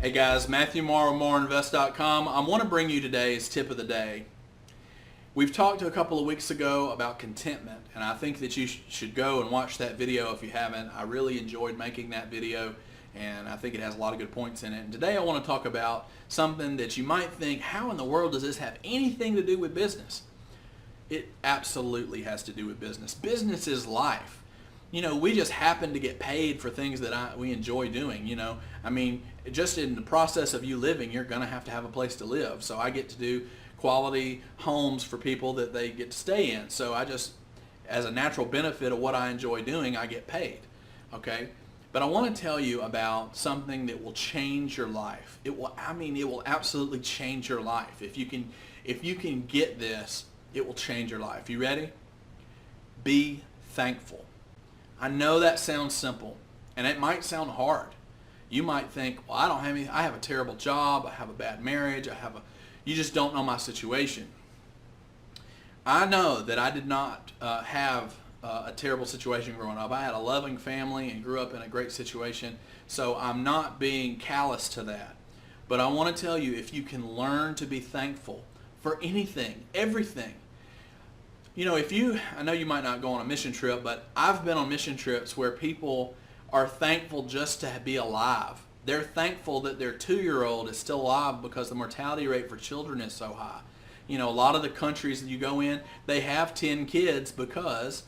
Hey guys, Matthew Morrow, MorrowInvest.com. I want to bring you today's tip of the day. We've talked a couple of weeks ago about contentment, and I think that you should go and watch that video if you haven't. I really enjoyed making that video, and I think it has a lot of good points in it. And today I want to talk about something that you might think, how in the world does this have anything to do with business? It absolutely has to do with business. Business is life. You know, we just happen to get paid for things that we enjoy doing, you know. I mean, just in the process of you living, you're going to have a place to live. So I get to do quality homes for people that they get to stay in. So I just, as a natural benefit of what I enjoy doing, I get paid, okay? But I want to tell you about something that will change your life. It will absolutely change your life. If you can get this, it will change your life. You ready? Be thankful. I know that sounds simple, and it might sound hard. You might think, well, I have a terrible job, I have a bad marriage, you just don't know my situation. I know that I did not have a terrible situation growing up. I had a loving family and grew up in a great situation, so I'm not being callous to that. But I want to tell you, if you can learn to be thankful for anything, everything. You know, I know you might not go on a mission trip, but I've been on mission trips where people are thankful just to be alive. They're thankful that their 2-year-old is still alive because the mortality rate for children is so high. You know, a lot of the countries that you go in, they have 10 kids because,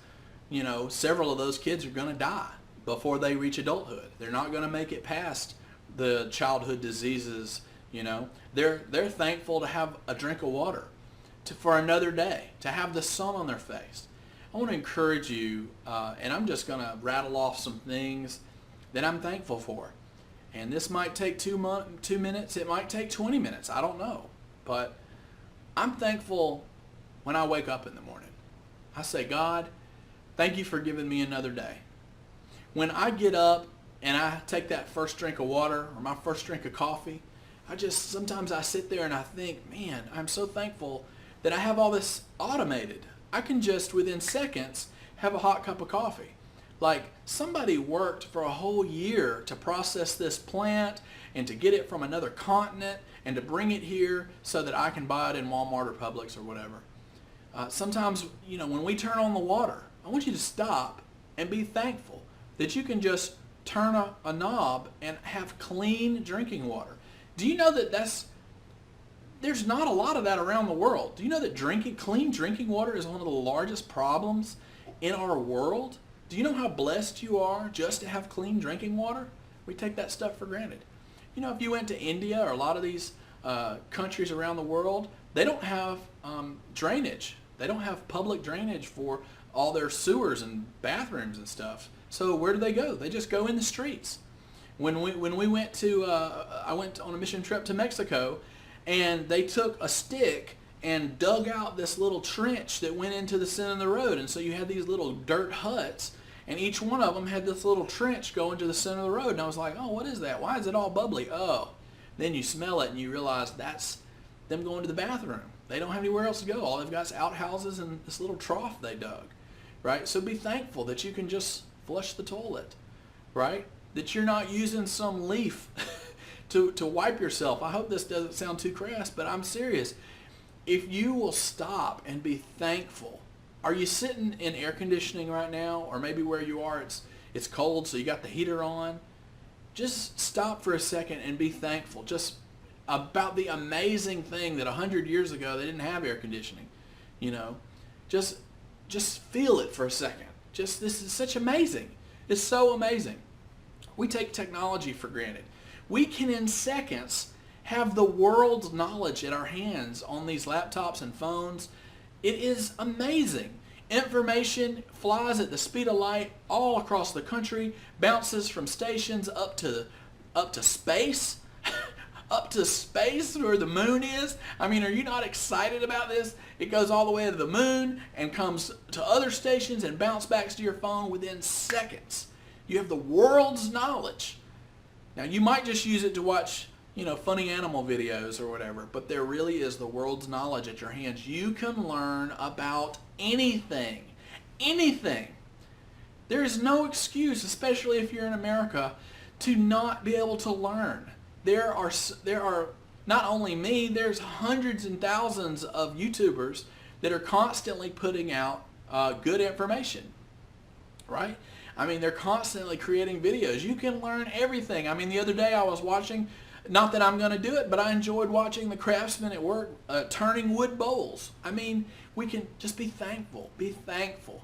you know, several of those kids are going to die before they reach adulthood. They're not going to make it past the childhood diseases, you know. They're thankful to have a drink of water, for another day, to have the sun on their face. I want to encourage you, and I'm just going to rattle off some things that I'm thankful for. And this might take 2 minutes, it might take 20 minutes, I don't know. But I'm thankful when I wake up in the morning. I say, God, thank you for giving me another day. When I get up and I take that first drink of water or my first drink of coffee, sometimes I sit there and I think, man, I'm so thankful that I have all this automated. I can just within seconds have a hot cup of coffee. Like somebody worked for a whole year to process this plant and to get it from another continent and to bring it here so that I can buy it in Walmart or Publix or whatever. Sometimes, you know, when we turn on the water, I want you to stop and be thankful that you can just turn a knob and have clean drinking water. Do you know that there's not a lot of that around the world? Do you know that clean drinking water is one of the largest problems in our world? Do you know how blessed you are just to have clean drinking water? We take that stuff for granted. You know, if you went to India or a lot of these countries around the world, they don't have drainage. They don't have public drainage for all their sewers and bathrooms and stuff. So where do they go? They just go in the streets. When we went to, I went on a mission trip to Mexico, and they took a stick and dug out this little trench that went into the center of the road. And so you had these little dirt huts, and each one of them had this little trench going to the center of the road. And I was like, oh, what is that? Why is it all bubbly? Oh, then you smell it and you realize that's them going to the bathroom. They don't have anywhere else to go. All they've got is outhouses and this little trough they dug, right? So be thankful that you can just flush the toilet, right? That you're not using some leaf to wipe yourself. I hope this doesn't sound too crass, but I'm serious. If you will stop and be thankful. Are you sitting in air conditioning right now? Or maybe where you are it's cold, so you got the heater on. Just stop for a second and be thankful. Just about the amazing thing that 100 years ago they didn't have air conditioning. You know, just feel it for a second. This is such amazing. It's so amazing. We take technology for granted. We can in seconds have the world's knowledge at our hands on these laptops and phones. It is amazing. Information flies at the speed of light all across the country, bounces from stations up to space, up to space where the moon is. I mean, are you not excited about this? It goes all the way to the moon and comes to other stations and bounces back to your phone within seconds. You have the world's knowledge. Now, you might just use it to watch, you know, funny animal videos or whatever, but there really is the world's knowledge at your hands. You can learn about anything. Anything. There is no excuse, especially if you're in America, to not be able to learn. there are not only me, there's hundreds and thousands of YouTubers that are constantly putting out good information, right? I mean, they're constantly creating videos. You can learn everything. I mean, the other day I was watching, not that I'm going to do it, but I enjoyed watching the craftsmen at work turning wood bowls. I mean, we can just be thankful. Be thankful.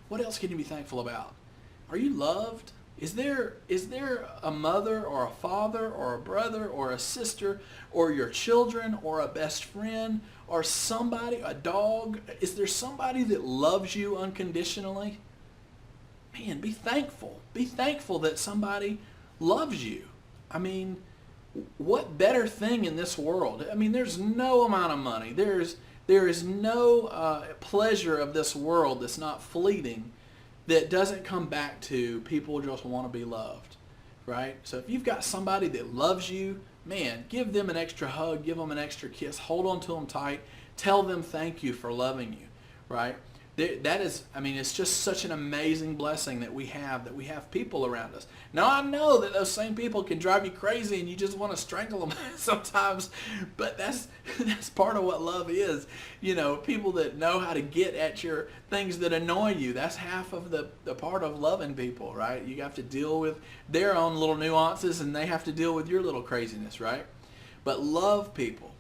What else can you be thankful about? Are you loved? Is there a mother or a father or a brother or a sister or your children or a best friend or somebody, a dog? Is there somebody that loves you unconditionally? Man, be thankful. Be thankful that somebody loves you. I mean, what better thing in this world? I mean, there's no amount of money. There is no pleasure of this world that's not fleeting that doesn't come back to people just want to be loved, right? So if you've got somebody that loves you, man, give them an extra hug, give them an extra kiss, hold on to them tight, tell them thank you for loving you, right? That is, I mean, it's just such an amazing blessing that we have people around us. Now, I know that those same people can drive you crazy and you just want to strangle them sometimes, but that's part of what love is. You know, people that know how to get at your things that annoy you, that's half of the part of loving people, right? You have to deal with their own little nuances and they have to deal with your little craziness, right? But love people.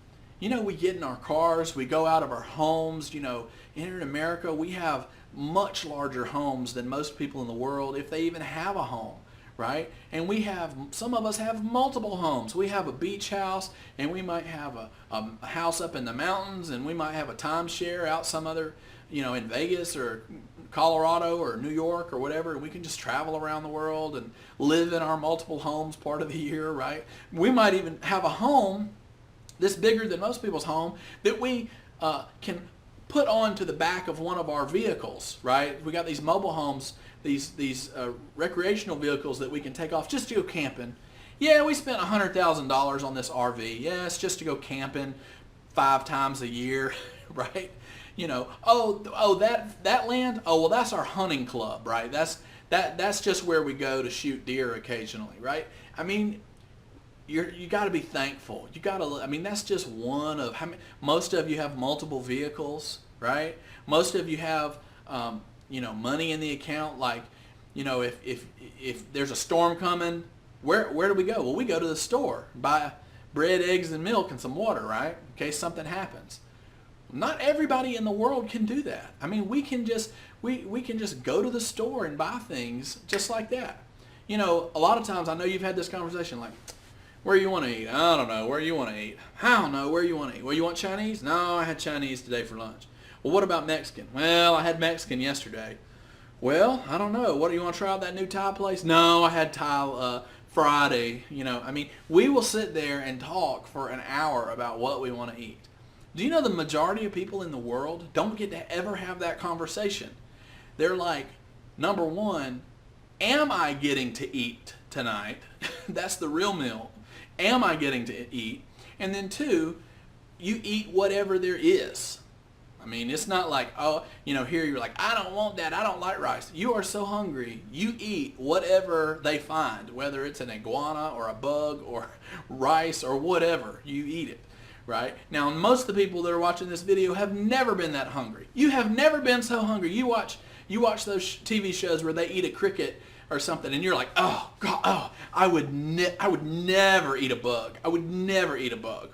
You know, we get in our cars, we go out of our homes. You know, here in America, we have much larger homes than most people in the world, if they even have a home, right? And some of us have multiple homes. We have a beach house, and we might have a house up in the mountains, and we might have a timeshare out some other, you know, in Vegas or Colorado or New York or whatever, and we can just travel around the world and live in our multiple homes part of the year, right? We might even have a home this bigger than most people's home that we can put onto the back of one of our vehicles, right? We got these mobile homes, these recreational vehicles that we can take off just to go camping. Yeah, we spent $100,000 on this RV. Yeah, it's just to go camping 5 times a year, right? You know, that land. Oh, well, that's our hunting club, right? That's just where we go to shoot deer occasionally, right? I mean, you got to be thankful. You got to. I mean, that's just one of how many. Most of you have multiple vehicles, right? Most of you have, you know, money in the account. Like, you know, if there's a storm coming, where do we go? Well, we go to the store, buy bread, eggs, and milk, and some water, right? In case something happens. Not everybody in the world can do that. I mean, we can just go to the store and buy things just like that. You know, a lot of times I know you've had this conversation like, where you want to eat? I don't know. Where you want to eat? I don't know. Where you want to eat? Well, you want Chinese? No, I had Chinese today for lunch. Well, what about Mexican? Well, I had Mexican yesterday. Well, I don't know. What do you want to try out that new Thai place? No, I had Thai Friday. You know, I mean, we will sit there and talk for an hour about what we want to eat. Do you know the majority of people in the world don't get to ever have that conversation? They're like, number one, am I getting to eat tonight? That's the real meal. Am I getting to eat? And then 2, you eat whatever there is. I mean, it's not like, oh, you know, here you're like, I don't want that. I don't like rice. You are so hungry. You eat whatever they find, whether it's an iguana or a bug or rice or whatever. You eat it, right? Now, most of the people that are watching this video have never been that hungry. You have never been so hungry. You watch those TV shows where they eat a cricket or something, and you're like, oh God, oh, I would never eat a bug. I would never eat a bug.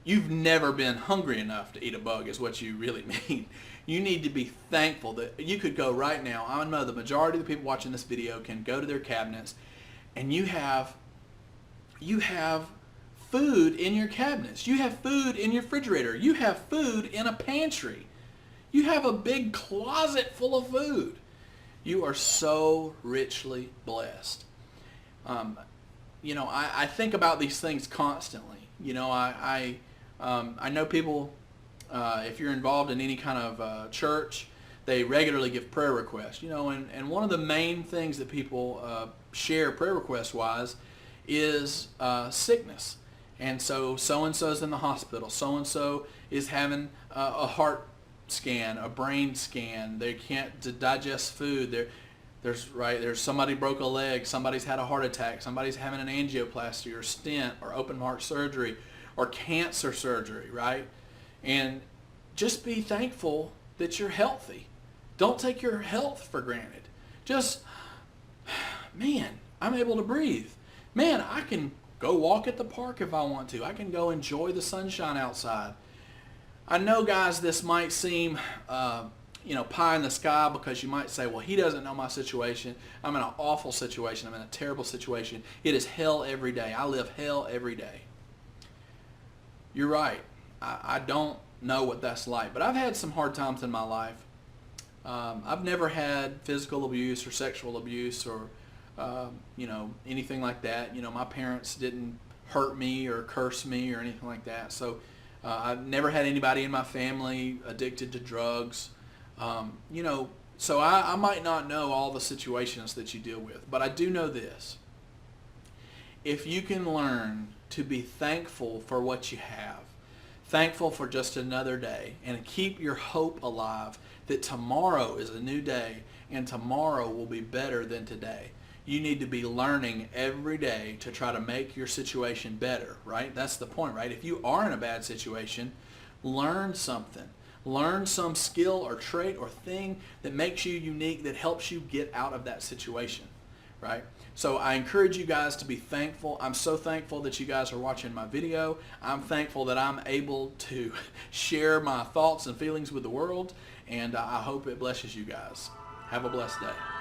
You've never been hungry enough to eat a bug is what you really mean. You need to be thankful that you could go right now. I know the majority of the people watching this video can go to their cabinets, and you have food in your cabinets. You have food in your refrigerator. You have food in a pantry. You have a big closet full of food. You are so richly blessed. You know, I think about these things constantly. You know, I know people, if you're involved in any kind of church, they regularly give prayer requests. You know, and one of the main things that people share prayer request-wise is sickness. And so-and-so's in the hospital. So-and-so is having a heart scan, a brain scan. They can't digest food. There's somebody broke a leg, somebody's had a heart attack, somebody's having an angioplasty or stent or open heart surgery or cancer surgery, right? And just be thankful that you're healthy. Don't take your health for granted. Just, man, I'm able to breathe. Man, I can go walk at the park if I want to. I can go enjoy the sunshine outside. I know, guys, this might seem pie in the sky, because you might say, well, he doesn't know my situation. I'm in an awful situation. I'm in a terrible situation. It is hell every day. I live hell every day. You're right. I don't know what that's like, but I've had some hard times in my life. I've never had physical abuse or sexual abuse or anything like that. My parents didn't hurt me or curse me or anything like that. So I've never had anybody in my family addicted to drugs. So I might not know all the situations that you deal with, but I do know this. If you can learn to be thankful for what you have, thankful for just another day, and keep your hope alive that tomorrow is a new day and tomorrow will be better than today. You need to be learning every day to try to make your situation better, right? That's the point, right? If you are in a bad situation, learn something. Learn some skill or trait or thing that makes you unique, that helps you get out of that situation, right? So I encourage you guys to be thankful. I'm so thankful that you guys are watching my video. I'm thankful that I'm able to share my thoughts and feelings with the world, and I hope it blesses you guys. Have a blessed day.